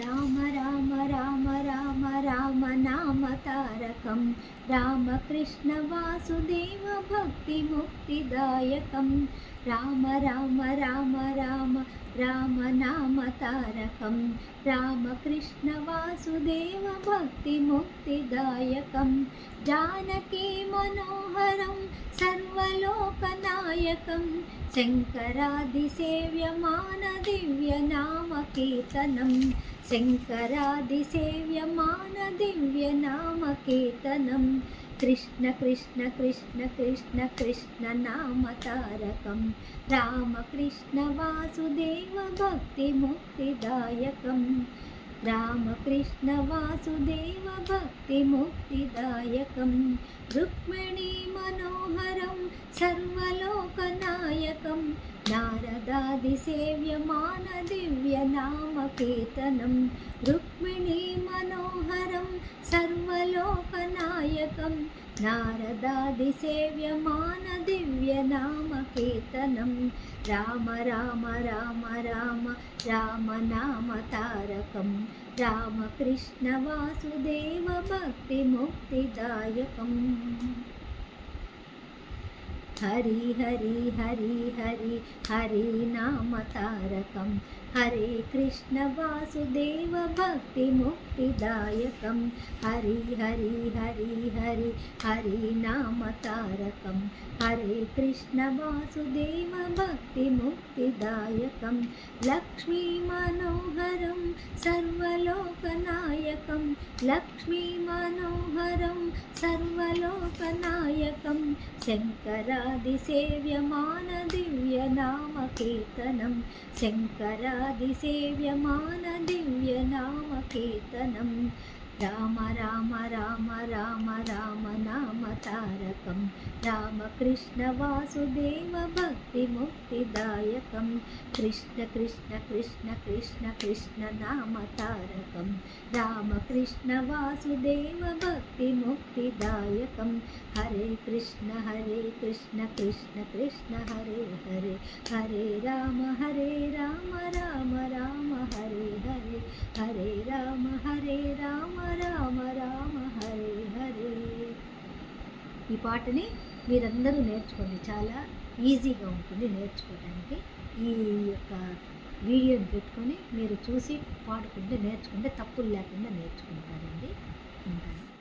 రామ రామ రామ రామ రామ నామ తారకం రామకృష్ణ వాసుదేవ భక్తి ముక్తిదాయకం రామ రామ రామ రామ రామ నామ తారకం రామకృష్ణ వాసుదేవ భక్తి ముక్తిదాయకం జానకీ మనోహరం సర్వలోకనాయకం శంకరాదిసేవ్యమాన దివ్యనామ కీర్తనం శంకరాదిసేవ్యమాన దివ్యనామ కీర్తనం కృష్ణ కృష్ణ కృష్ణ కృష్ణ కృష్ణ నామ తారకం రామకృష్ణ వాసుదేవ భక్తి ముక్తిదాయకం రామకృష్ణ వాసుదేవ భక్తి ముక్తిదాయకం రుక్మిణీ మనోహరం సర్వలోకనాయకం నారదాదిసేవ్యమాన దివ్యనామ కీర్తనం రుక్మిణీ మనోహరం సర్వలోకనాయకం నారదాదిసేవ్యమాన దివ్యనామ కీర్తనం రామ రామ రామ రామ రామ నామ తారకం రామకృష్ణ వాసుదేవ భక్తి ముక్తిదాయకం హరి హరి హరి హరి హరి నామ తారకం హరే కృష్ణ వాసుదేవ భక్తి ముక్తిదాయకం హరి హరి హరి హరి హరి నామ తారకం హరే కృష్ణ వాసుదేవ భక్తి ముక్తిదాయకం లక్ష్మీ మనోహరం సర్వలోకనాయకం లక్ష్మీ మనోహరం సర్వలోకనాయకం శంకరాదిసేవ్యమాన దివ్యనామ కీర్తనం శంకరాదిసేవ్యమాన దివ్యనామ కీర్తనం రామ రామ రామ రామ రామ నామ తారకం రామకృష్ణ వాసుదేవ భక్తి ముక్తిదాయకం కృష్ణ కృష్ణ కృష్ణ కృష్ణ కృష్ణ నామ తారకం రామకృష్ణ వాసుదేవ భక్తి ముక్తిదాయకం హరే కృష్ణ కృష్ణ కృష్ణ హరే హరే హరే రామ రామ రామ హరే హరే హరే రామ రామ రామ హరే హరే. ఈ పాటని మీరందరూ నేర్చుకోండి, చాలా ఈజీగా ఉంటుంది నేర్చుకోవడానికి. ఈ యొక్క వీడియోని పెట్టుకొని మీరు చూసి పాడుకుంటే నేర్చుకుంటే తప్పులు లేకుండా నేర్చుకుంటారండి. ఉంటాను.